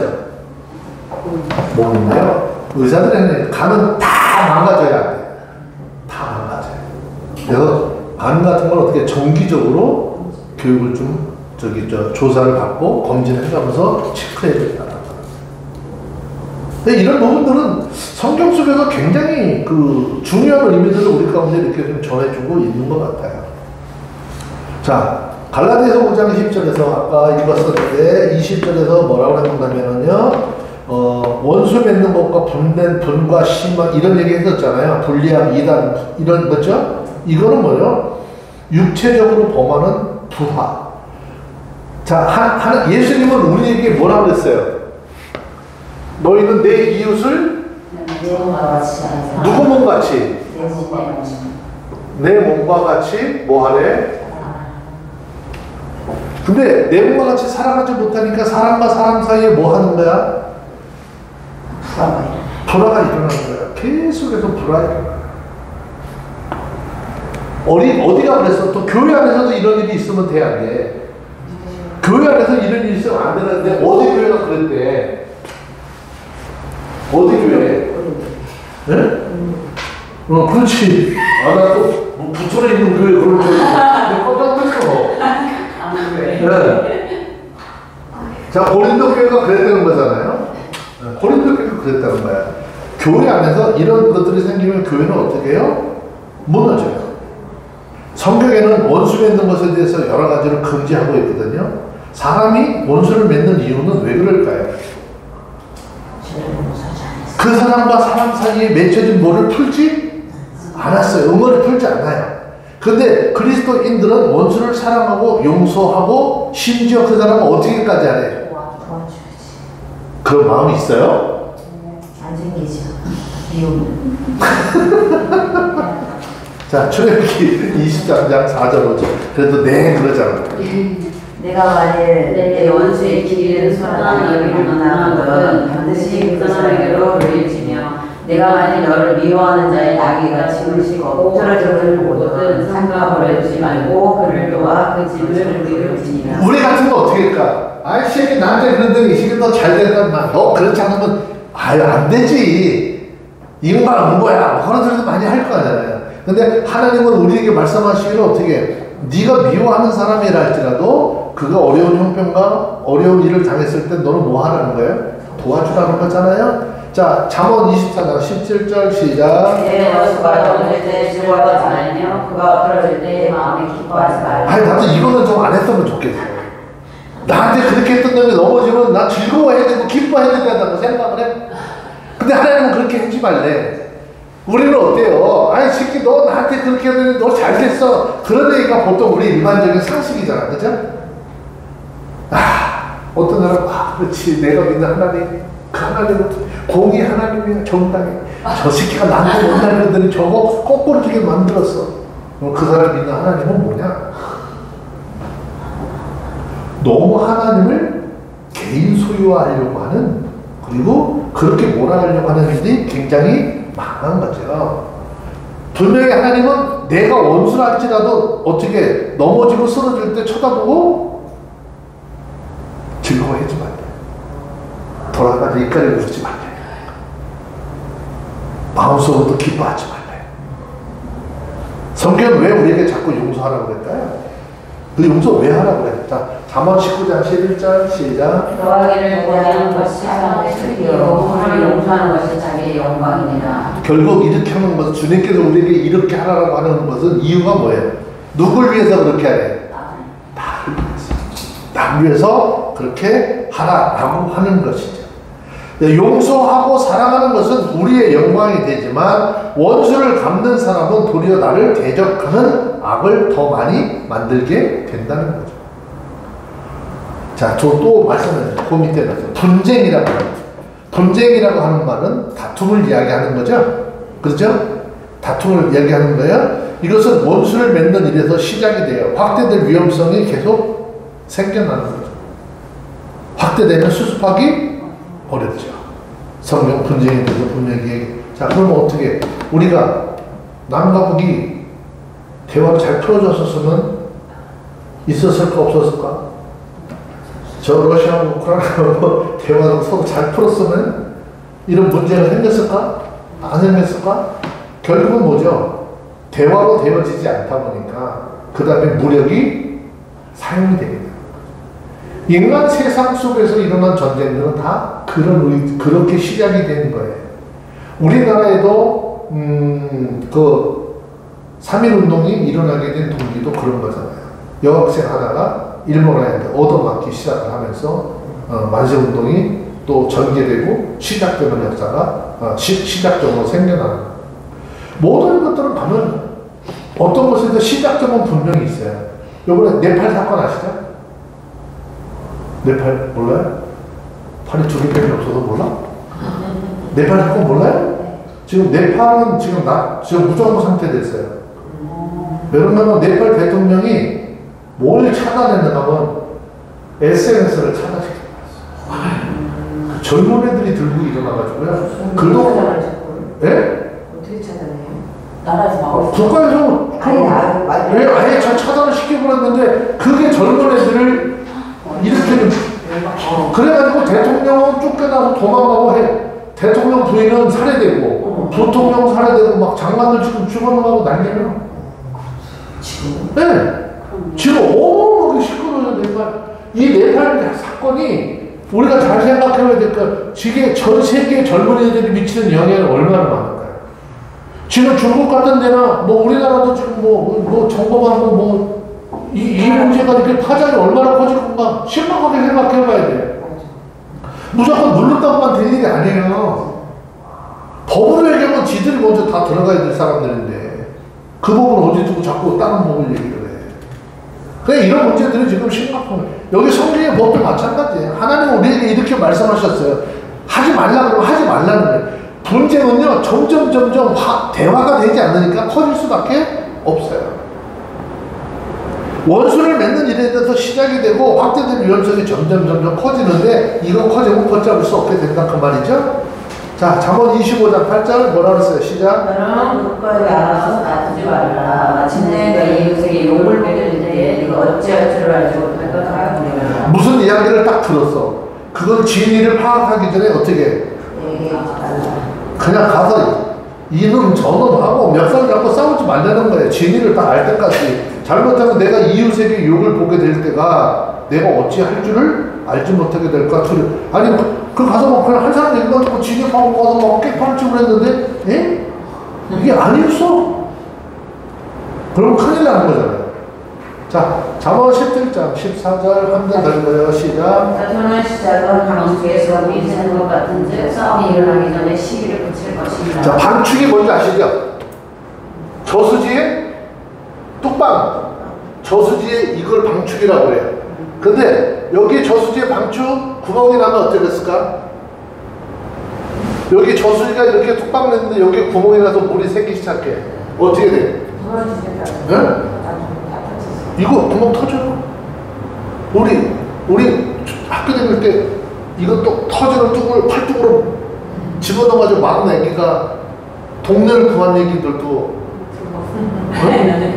모르나요? 의사들은 간은 다 망가져야 돼. 다 망가져요. 그래서 간 같은 걸 어떻게 정기적으로 교육을 좀 조사를 받고 검진해가면서 체크해야 된다. 근데 이런 부분들은 성경 속에서 굉장히 그 중요한 의미들을 우리 가운데 이렇게 좀 전해주고 있는 것 같아요. 자, 갈라디아서 5장 10절에서 아까 읽었었는데 20절에서 뭐라고 했냐면요, 원수 맺는 것과 분과 심한 이런 얘기 했었잖아요. 불리함, 이단 이런 거죠. 이거는 뭐예요? 육체적으로 범하는 부하. 자, 예수님은 우리에게 뭐라고 그랬어요? 너희는 내 이웃을 누구 몸같이? 내 몸과 같이 뭐 하래? 근데 내 몸과 같이 살아가지 못하니까 사람과 사람 사이에 뭐 하는 거야? 불화가 일어나는 거야. 계속해서 불화가 일어나. 어디가 그랬어? 또 교회 안에서도 이런 일이 있으면 돼, 안 돼? 교회 안에서 이런 일이 있으면 안 되는데 어디 교회가 그랬대? 어디 교회? 네? 그렇지. 아, 나 또 부천에 있는 교회 그런 줄 알고 깜짝 놀랐어. 네. 자, 고린도 교회가 그랬다는 거잖아요. 고린도 교회가 그랬다는 거야. 교회 안에서 이런 것들이 생기면 교회는 어떻게 해요? 무너져요. 성경에는 원수 맺는 것에 대해서 여러 가지로 금지하고 있거든요. 사람이 원수를 맺는 이유는 왜 그럴까요? 그 사람과 사람 사이에 맺혀진 뭐를 풀지 않았어요. 응어를 풀지 않아요. 근데 그리스도인들은 원수를 사랑하고 용서하고 심지어 그 사람을 어떻게까지 하래요? 그런 마음이 있어요? 안 생기죠. 미움. 자, 출애굽기 23장 4절 5절. 그래도 네 그러잖아. 내가 만일 내 원수의 길을 선한 여기를 만나거든 반드시 그 사람에게로 돌릴지며 내가 만일 너를 미워하는 자의 나귀가 짐을 싣고 떨어져를 보거든 삼가 버려두지 말고 그를 도와 그 짐을 우리로 지니라. 우리 같은 거 어떻게 할까? 아이 새끼 나한테 그러더니 이 새끼 너 잘 된단 말. 너 그렇지 않으면 아유 안 되지. 이거만 안 거야. 그런 소리도 많이 할 거 아니잖아요. 근데 하나님은 우리에게 말씀하시기를 어떻게 해? 네가 미워하는 사람이라 할지라도 그가 어려운 형편과 어려운 일을 당했을 때 너는 뭐 하라는 거예요? 도와주라는 거잖아요. 자, 잠언 24장 17절 시작. 내 원수가 넘어질 때 즐거워하지 말며 그가 떨어질 때 마음에 기뻐하지 말라. 아니 나도 이거는 좀 안 했으면 좋겠어. 나한테 그렇게 했던 놈이 넘어지면 나 즐거워해야 되고 기뻐해야 된다고 생각을 해. 근데 하나님은 그렇게 하지 말래. 우리는 어때요? 아니 새끼 너 나한테 그렇게 했는데 너 잘됐어. 그런 얘기가 보통 우리 일반적인 상식이잖아. 그죠? 어떤 사람은 그렇지 내가 믿는 하나님 그 하나님은 공의 하나님이야 정당해. 저 새끼가 나한테 못날 그러더니 저거 거꾸로 주게 만들었어. 그럼 그 사람 믿는 하나님은 뭐냐? 너무 하나님을 개인 소유화하려고 하는 그리고 그렇게 몰아가려고 하는 일이 굉장히 많은 거죠. 분명히 하나님은 내가 원수라 할지라도 어떻게 넘어지고 쓰러질 때 쳐다보고 즐거워하지 말래. 돌아가서 입가를 웃지 말래. 마음속으로도 기뻐하지 말래. 성경은 왜 우리에게 자꾸 용서하라고 그랬까요? 그 용서 왜 하라고 그래? 자, 잠언 19장 11절 시작. 노하기를 구하는 것이 사람의 슬기요 허물을 용서하는 것이 자기의 영광이니라. 결국 이렇게 하는 것은 주님께서 우리에게 이렇게 하라고 하는 것은 이유가 뭐예요? 누굴 위해서 그렇게 하래? 나를 위해서. 나를 위해서 그렇게 하라고 하는 것이죠. 용서하고 사랑하는 것은 우리의 영광이 되지만 원수를 갚는 사람은 도리어 나를 대적하는 악을 더 많이 만들게 된다는 거죠. 자, 저 또 말씀드려요. 그 밑에 말씀. 분쟁이라고 합니다. 분쟁이라고 하는 말은 다툼을 이야기하는 거죠. 그렇죠? 다툼을 이야기하는 거예요. 이것은 원수를 맺는 일에서 시작이 돼요. 확대될 위험성이 계속 생겨나는 거죠. 확대되면 수습하기 어렵죠. 성경 분쟁에 대해서 분명히 얘기. 자, 그러면 어떻게 우리가 남과 북이 대화를 잘 풀어줬었으면 있었을까 없었을까? 저 러시아하고 우크라이나하고 대화를 서로 잘 풀었으면 이런 문제가 생겼을까? 안 생겼을까? 결국은 뭐죠? 대화로 되어지지 않다 보니까 그 다음에 무력이 사용이 되게 돼요. 인간 세상 속에서 일어난 전쟁들은 다 그렇게 시작이 되는 거예요. 우리나라에도 그 3.1운동이 일어나게 된 동기도 그런 거잖아요. 여학생 하나가 일본에 얻어맞기 시작을 하면서 만세운동이 또 전개되고 시작되는 역사가 시작점으로 생겨나는 거예요. 모든 것들은 가면 어떤 것에도 시작점은 분명히 있어요. 요번에 네팔 사건 아시죠? 네팔 몰라요? 팔이 두 개밖에 없어서 몰라? 네팔 사건 몰라요? 지금 네팔은 지금 무정부 상태 됐어요. 여러분 네팔 대통령이 뭘 차단했는가 하면 SNS를 차단시켰어요. 젊은 애들이 들고 일어나가지고요. 그동안 어떻게 차단해요? 나라에서 막을 수 국가에서 아예 차단을 시켜버렸는데 그게 젊은 애들을 일으키는 그래가지고 대통령은 쫓겨나서 도망가고 해. 대통령 부인은 살해되고 부통령 살해되고 막 장관들 지금 죽어나가고 난리야. 지금? 네. 지금 어마어마하게 시끄러워요. 이 네팔 사건이 우리가 잘 생각해봐야 될 거, 이게 전 세계 젊은이들이 미치는 영향이 얼마나 많을까요? 지금 중국 같은 데나 뭐 우리나라도 지금 뭐 점검하고 이 문제가 이렇게 파장이 얼마나 커질 건가 심각하게 생각해봐야 돼. 무조건 누른다고만 될 일이 아니에요. 법으로 얘기하면 지들이 먼저 다 들어가야 될 사람들인데 그 법을 어디 두고 자꾸 다른 법을 얘기를 해. 그래, 이런 문제들이 지금 심각한. 여기 성경의 법도 마찬가지예요. 하나님은 우리에게 이렇게 말씀하셨어요. 하지 말라 그러면 하지 말라는 거예요. 분쟁은요, 점점 대화가 되지 않으니까 커질 수밖에 없어요. 원수를 맺는 일에 대해서 시작이 되고 확대된 위험성이 점점 커지는데, 이거 커지면 걷잡을 수 없게 된다 그 말이죠. 자, 잠언 25장 8절 뭐라 그랬어요? 시작. 너는 국가에 알아서 다투지 말라. 마침내 내가 이웃에게 욕을 먹일 때에 네가 어찌할 줄 알지 못할까 하느니라. 무슨 이야기를 딱 들었어. 그걸 진리를 파악하기 전에 어떻게? 그냥 가서 이놈 저놈 하고 멱살 잡고 싸우지 말라는 거예요. 진리를 딱 알 때까지. 잘못하면 내가 이웃에게 욕을 보게 될 때가 내가 어찌할 줄을 알지 못하게 될까? 아니 그 가서 뭐 그냥 한 사람 얘기만 듣고 진입하고 가서 막 깨판을 치고 그랬는데, 예? 이게 아니었어. 그러면 큰일 나는 거잖아요. 자, 잠언 17장 14절 한 번 더 읽어요. 시작. 다투는 시작은 방주에서 미세는 것 같은즉 싸움이 일어나기 전에 시기를 붙일 것입니다. 자, 방축이 뭔지 아시죠? 저수지에 뚝방, 저수지에 이걸 방축이라고 그래요. 근데 여기 저수지에 방축 구멍이 나면 어떻게 됐을까? 여기 저수지가 이렇게 뚝방 냈는데 여기 구멍이 나서 물이 새기 시작해. 어떻게 돼? 응? 이거 구멍 터져요. 우리 학교 다닐 때 이거 또 터지는 뚝을 팔뚝으로 집어넣어가지고 막 애기가 동네를 구한 얘기들도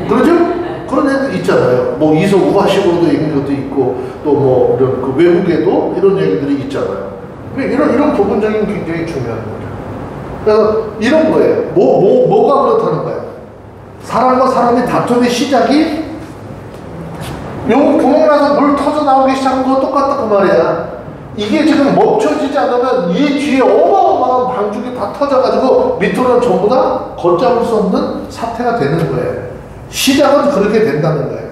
그러죠? 그런 애들 있잖아요. 뭐 이소 우화식으로도 얘기한 것도 있고 또 뭐 이런 그 외국에도 이런 얘기들이 있잖아요. 이런 부분적인 굉장히 중요한 거죠. 그래서 이런 거예요. 뭐가 그렇다는 거예요? 사람과 사람의 다툼의 시작이 요 구멍 나서 물 터져 나오기 시작한 거 똑같다 그 말이야. 이게 지금 멈춰지지 않으면 이 뒤에 어마어마한 방죽이 다 터져가지고 밑으로는 전부 다 걷잡을 수 없는 사태가 되는 거예요. 시작은 그렇게 된다는 거예요.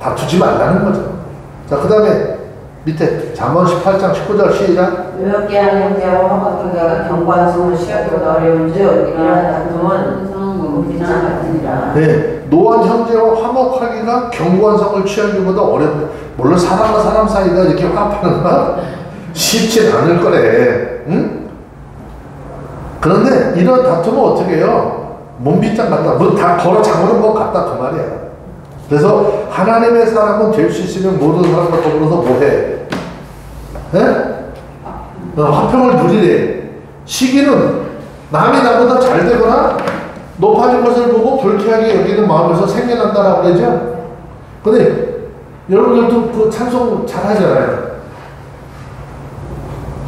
다투지 말라는 거죠. 자, 그 다음에 밑에 잠언 18장 19절 시작. 요렇게 하는 형제와 화목하게가 경관성을 취하기보다 어려운즉 이러한 다툼은 비난 같으니라. 네, 노한 형제와 화목하기가 경관성을 취하기보다 어렵다. 물론 사람과 사람 사이가 이렇게 화합하는 건 쉽진 않을 거래. 응? 그런데 이런 다툼은 어떻게 해요? 몸빗장 같다. 뭐 다 걸어 잠그는 것 같다 그 말이야. 그래서 하나님의 사람은 될 수 있으면 모든 사람과 더불어서 뭐해? 네? 화평을 누리래. 시기는 남이 나보다 잘 되거나 높아진 것을 보고 불쾌하게 여기는 마음에서 생겨난다라고 그러죠. 근데 여러분들도 그 찬송 잘 하잖아요.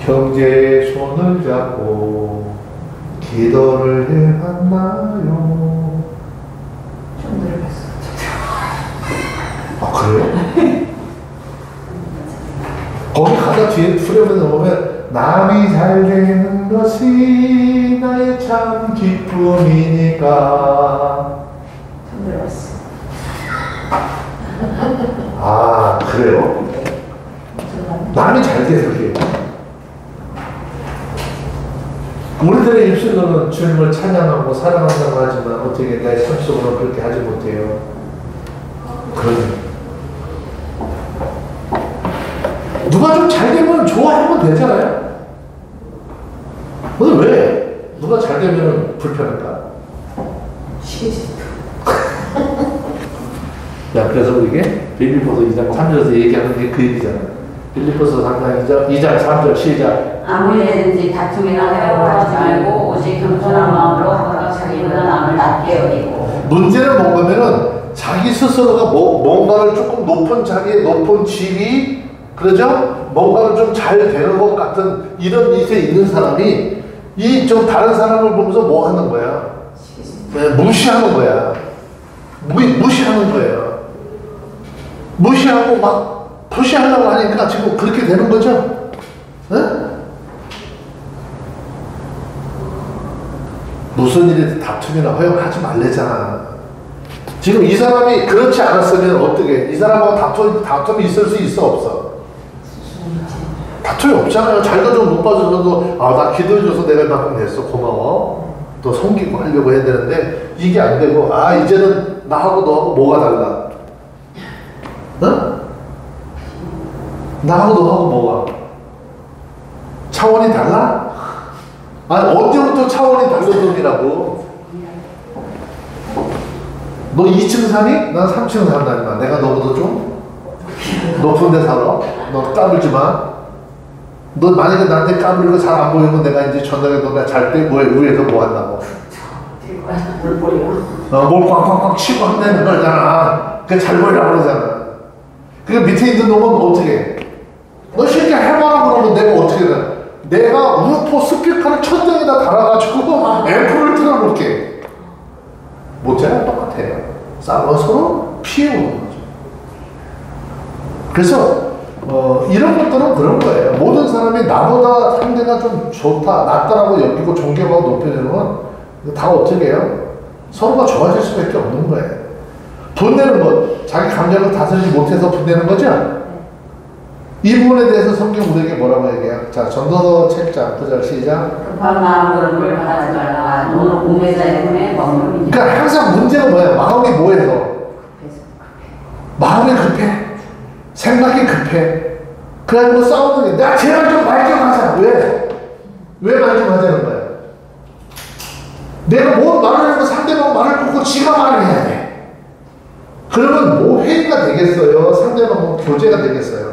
형제의 손을 잡고 기도를 해봤나요? 좀 들어봤어. 아, 그래요? 거기 가사 뒤에 후렴에 넣으면 남이 잘 되는 것이 나의 참 기쁨이니까. 좀 들어봤어. 아, 그래요? 남이 잘 돼서 그래요. 우리들의 입술로는 주님을 찬양하고 사랑한다고 하지만 어떻게 내 삶 속으로는 그렇게 하지 못해요. 그러니 누가 좀 잘 되면 좋아하면 되잖아요. 근데 왜? 누가 잘 되면 불편할까? 시기지. 야, 그래서 이게 빌립보서 2장 3절에서 얘기하는 게 그 얘기잖아요. 빌립보서 3장 2장 3절 시작. 아무리든지 다툼이나 해보라 하지 말고 오직 겸손한 마음으로 각각 자기보다 남을 낮게 여기고. 문제는 뭔가면은 자기 스스로가 뭔가를 조금 높은 자리에 높은 지위, 그러죠? 뭔가를 좀 잘 되는 것 같은 이런 밑에 있는 사람이 이 좀 다른 사람을 보면서 뭐 하는 거야? 네, 무시하는 거야. 무시하는 거예요. 무시하고 막 표시하려고 하니까 지금 그렇게 되는 거죠? 네? 무슨 일이 다툼이나 허용하지 말래잖아. 지금 이 사람이 그렇지 않았으면 어떻게? 이 사람하고 다툼이 있을 수 있어 없어? 다툼이 없잖아요. 자기가 좀 못 봐줘도 나 기도해줘서 내가 이만큼 됐어 고마워. 또 섬기고 하려고 해야 되는데 이게 안 되고 이제는 나하고 너하고 뭐가 달라? 어? 나하고 너하고 뭐가? 차원이 달라? 아니, 언제부터 차원이 달라졌냐고. 너 2층 사니? 난 3층 산다니까. 내가 너보다 좀 높은 데 살아. 너 까불지 마. 너 만약에 나한테 까불고 잘 안 보이면 내가 이제 저녁에 너가 잘 때 뭐에 위에서 뭐 한다고. 뭘 꽉꽉꽉 치고 한다는 거잖아. 그게 잘 보이라고 그러잖아. 그 밑에 있는 놈은 어떻게 해? 너 실제 해봐라 그러면 내가 어떻게 해? 내가 우포 스피커를 천장에다 달아가지고 앰프를 틀어놓을게. 모자랑 똑같아요. 싸워 서로 피해오는 거죠. 그래서 이런 것들은 그런 거예요. 모든 사람이 나보다 상대가 좀 좋다, 낫다라고 여기고 존경하고 높여주면 다 어떻게 해요? 서로가 좋아질 수밖에 없는 거예요. 분내는 것, 자기 감정을 다스리지 못해서 분내는 거죠? 이 부분에 대해서 성경 우리에게 뭐라고 얘기해요? 자, 전도서 7장 9절 시작. 급한 마음으로 물 바라지 말라. 너는 공회자의 손에 머무르니. 그러니까 항상 문제가 뭐야? 마음이 뭐해서? 마음이 급해. 생각이 급해. 그래가지고 싸우는 게 내가 제발 좀 말 좀 하자. 왜? 왜 말 좀 하자는 거야? 내가 뭐 말을 해도 상대방 말을 듣고 지가 말을 해야 돼. 그러면 뭐 회의가 되겠어요? 상대방 뭐 교제가 되겠어요?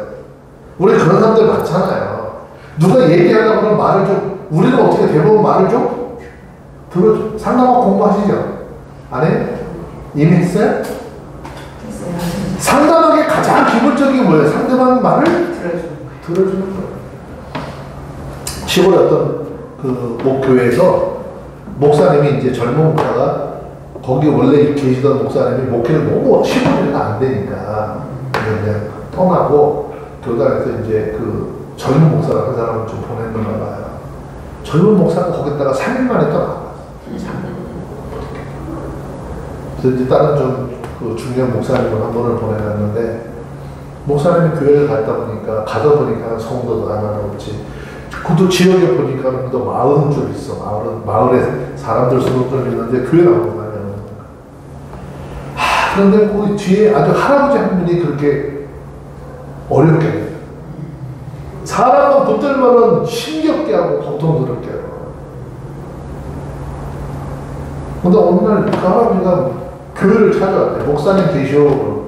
우리 그런 사람들 많잖아요. 누가 얘기하려고 그러면 말을 좀, 우리는 어떻게 대부분 말을 좀 들어줘. 상담학 공부하시죠? 안 해요? 이미 했어요? 상담학의 가장 기본적인 뭐예요? 상대방 말을 들어주는 거예요. 시골에 어떤 그 교회에서 목사님이 이제 젊은 목사가 거기 원래 계시던 목사님이 목회를 너무 시골이가 안 되니까 그냥 떠나고 교단에서 이제 그 젊은 목사가 그 사람을 좀 보냈는가 봐요. 젊은 목사가 거기다가 3일 만에 떠나갔어요. 그래서 이제 다른 좀 그 중요한 목사님을 한 분을 보내놨는데 목사님이 교회를 갔다 보니까 가다 보니까 성도도 하나 없지. 그도 지역에 보니까 또 40줄 있어. 마을에 사람들 수도 좀 있는데 교회 나오는 거예요. 그런데 그 뒤에 아주 할아버지 한 분이 그렇게 어렵게 해요. 사람은 붙들면은 힘겹게 하고 고통스럽게 하고. 근데 어느 날 그 할아버지가 교회를 찾아왔대. 목사님 계시오.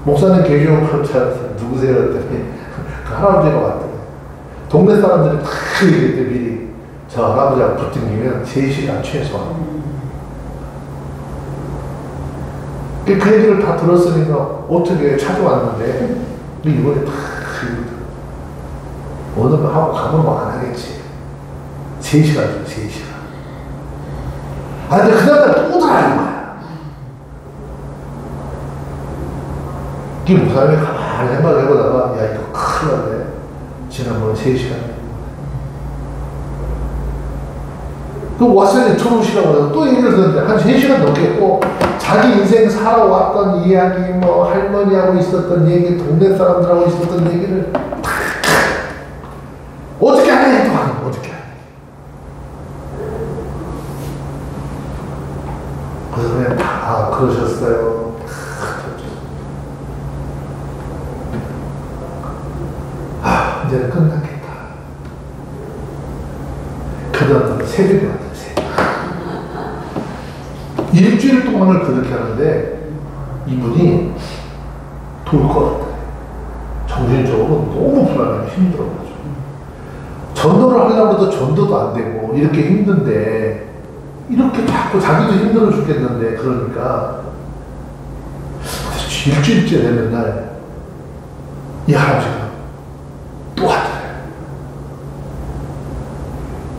목사님 계시오. 찾았어요. 누구세요? 그랬더니 그 할아버지가 왔대. 동네 사람들이 다 얘기했대. 미리 저 할아버지하고 붙으면 3시간 최소한. 그 얘기를 다 들었으니까 어떻게 찾아왔는데 이번에 다 어느 거 하고 가면 뭐 안 하겠지. 3시간이죠. 3시간. 아 근데 그날따라 또 들어가는 거야. 이 목사님이 가만히 생각을 해보다가 야 이거 큰일 났네. 지난번에 3시간. 그 왔어요. 들어오시라고 해서 또 얘기를 듣는데 한 3시간 넘겠고 자기 인생 살아왔던 이야기 뭐 할머니하고 있었던 얘기 동네 사람들하고 있었던 얘기를 어떻게 하냐 또 하는 거 어떻게 하냐. 그래서 그냥 다 그러셨어요. 이제는 끝났겠다. 그다음 새벽에 왔어요. 일주일 동안을 그렇게 하는데 이분이 돌 것 같아요. 정신적으로 너무 불안하고 힘들어가지고 전도를 하려고 해도 전도도 안 되고 이렇게 힘든데 이렇게 자꾸 자기도 힘들어 죽겠는데 그러니까 일주일째 되는 날 이 할아버지가 또 하더래요.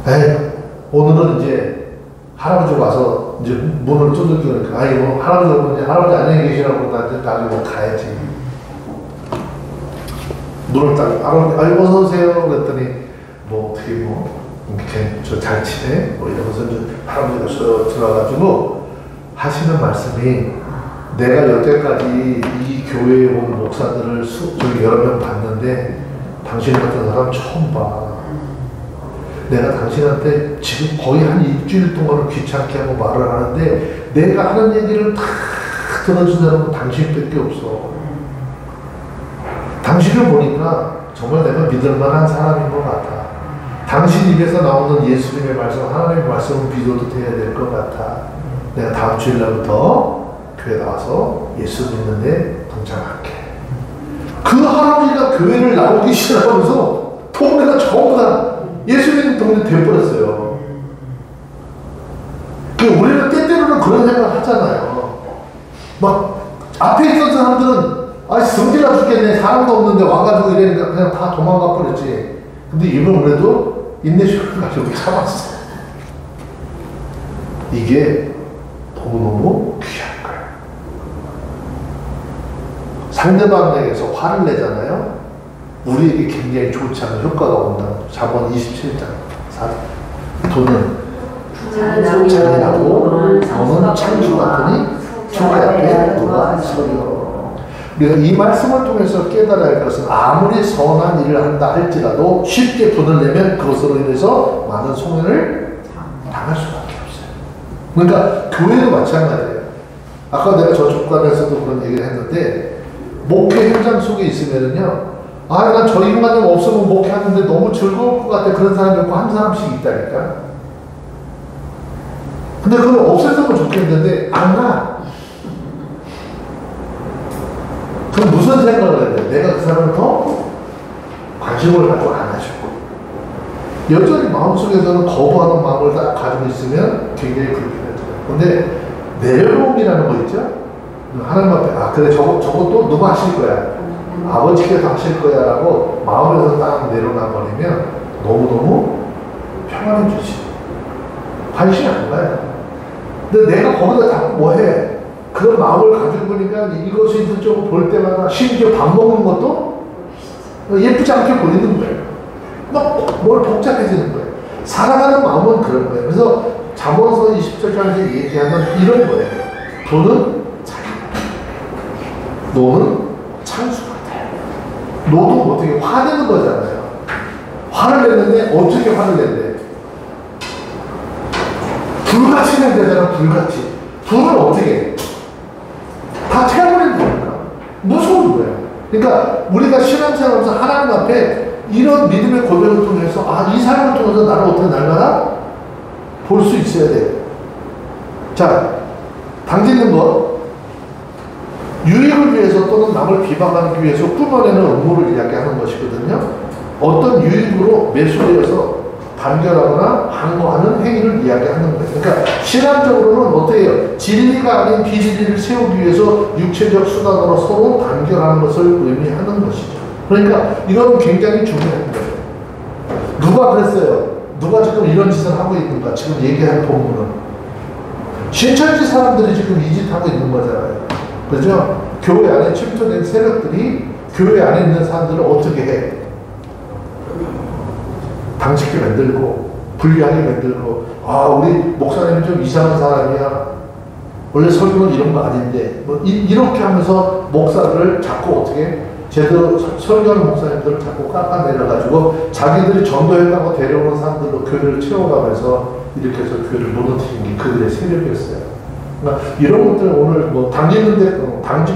에이, 오늘은 이제 할아버지가 와서 이제 문을 두들기니까 아니 뭐 할아버지 오면 이제 할아버지 안녕히 계시라고 나한테 나중에 가야지. 문을 딱 할아버지 아이고 어서 오세요 그랬더니 뭐 어떻게 뭐 이렇게 저 잘 치네 뭐 이러면서 이제 할아버지가 저 들어와가지고 하시는 말씀이 내가 여태까지 이 교회에 온 목사들을 저기 여러 명 봤는데 당신 같은 사람 처음 봐. 내가 당신한테 지금 거의 한 일주일 동안은 귀찮게 하고 말을 하는데 내가 하는 얘기를 다 들어준 사람은 당신밖에 없어. 당신을 보니까 정말 내가 믿을 만한 사람인 것 같아. 당신 입에서 나오는 예수님의 말씀, 하나님의 말씀을 믿어도 돼야 될 것 같아. 내가 다음 주일날부터 교회 나와서 예수 믿는데 동참할게. 그 할아버지가 교회를 나오기 시작하면서 동네가 전부 다 예수 믿는 동네 돼버렸어요. 우리는 때때로는 그런 생각 하잖아요. 막 앞에 있던 사람들은 성질나 죽겠네, 사람도 없는데 와가지고 이러니까 그냥 다 도망가 버렸지. 근데 이번 그래도 인내심을 가지고 참았어. 이게 너무너무 귀한 거예요. 상대방에게서 화를 내잖아요. 우리에게 굉장히 좋지 않은 효과가 온다는 거죠. 잠언 27장 4. 돈은 잔인하고 너는 창수 같으니 주의 앞에 누가 서리요. 우리가 이 말씀을 통해서 깨달아야 할 것은 아무리 선한 일을 한다 할지라도 쉽게 분을 내면 그것으로 인해서 많은 손해를 당할 수밖에 없어요. 그러니까 교회도 마찬가지예요. 아까 내가 저쪽 관에서도 그런 얘기를 했는데 목회 현장 속에 있으면은요, 난 저 인간이 없으면 목회하는데 너무 즐거울 것 같아. 그런 사람이 없고 한 사람씩 있다니까. 근데 그걸 없앴으면 좋겠는데 안 가. 그럼 무슨 생각을 해야 돼? 내가 그 사람을 더 관심을 갖고 안 하시고 여전히 마음속에서는 거부하는 마음을 다 가지고 있으면 굉장히 불편해져요. 근데 내려놓음이라는 거 있죠? 하나님 앞에 그래 저것도 누가 하실 거야. 아버지께서 하실 거야 라고 마음에서 딱 내려놔 버리면 너무너무 평안해지지. 관심이 안 가요. 근데 내가 거기다 자꾸 뭐해? 그런 마음을 가지고 보니까 이것이 이쪽으로 볼 때마다 심지어 밥 먹는 것도 예쁘지 않게 보이는 거예요. 막 뭘 복잡해지는 거예요. 살아가는 마음은 그런 거예요. 그래서 잠언서 20절까지 얘기하면 이런 거예요. 돈은 자기, 노는 창수 같아요. 노도 어떻게 화내는 거잖아요. 화를 냈는데 어떻게 화를 냈대? 불같이 낸다잖아. 불같이. 불을 어떻게 해? 다 태워버리는 거니까 무서운 거예요. 그러니까 우리가 신앙생활하면서 하나님 앞에 이런 믿음의 고백을 통해서 이 사람을 통해서 나를 어떻게 날마다 볼 수 있어야 돼요. 자, 당기는 것, 유익을 위해서 또는 남을 비방하기 위해서 꾸며내는 업무를 이야기하는 것이거든요. 어떤 유익으로 매수되어서 단결하거나 항거하는 행위를 이야기하는 거예요. 그러니까 신앙적으로는 어떻게 해요? 진리가 아닌 비진리를 세우기 위해서 육체적 수단으로 서로 단결하는 것을 의미하는 것이죠. 그러니까 이건 굉장히 중요한 거예요. 누가 그랬어요? 누가 지금 이런 짓을 하고 있는가? 지금 얘기한 본문은 신천지 사람들이 지금 이 짓 하고 있는 거잖아요. 그죠? 교회 안에 침투된 세력들이 교회 안에 있는 사람들을 어떻게 해? 당직게 만들고 불리하게 만들고 우리 목사님이 좀 이상한 사람이야. 원래 설교는 이런 거 아닌데 이렇게 하면서 목사들을 자꾸 어떻게 제대로 설교하는 목사님들을 자꾸 깎아내려가지고 자기들이 전도했다고 데려오는 사람들로 교회를 채워가면서 이렇게 해서 교회를 무너뜨린 게 그들의 세력이었어요. 그러니까 이런 것들 오늘 당기는 데까지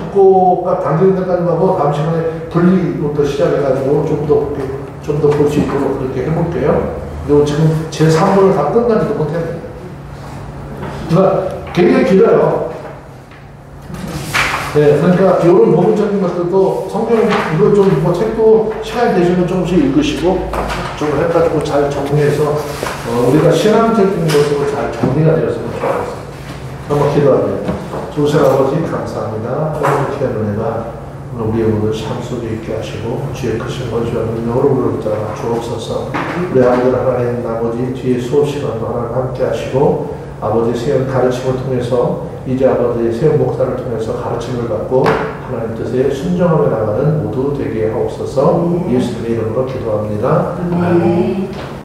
가고 다음 시간에 분리부터 시작해가지고 좀 더 볼 수 있도록 그렇게 해볼게요. 그리고 지금 제 3부를 다 끝나지도 못했네요. 그러니까 굉장히 길어요. 네, 그러니까 이런 부분적인 것들도 성경 이거 좀 책도 시간이 되시면 조금씩 읽으시고 좀 해가지고 잘 정리해서 우리가 신앙적인 것으로 잘 정리가 되었으면 좋겠습니다. 한번 기도합니다. 조세 아버지 감사합니다. 하나님의 귀한 은혜가 우리의 모든 삶 속에 있게 하시고 주의 크신 권세와 능력으로 우리를 따라 주옵소서. 우리 아들 하나님 아버지 뒤에 수업 시간도 하나님 함께 하시고 아버지 세운 가르침을 통해서 이제 아버지 세운 목사를 통해서 가르침을 받고 하나님 뜻에 순종하며 나가는 모두 되게 하옵소서. 예수님의 이름으로 기도합니다. 아멘.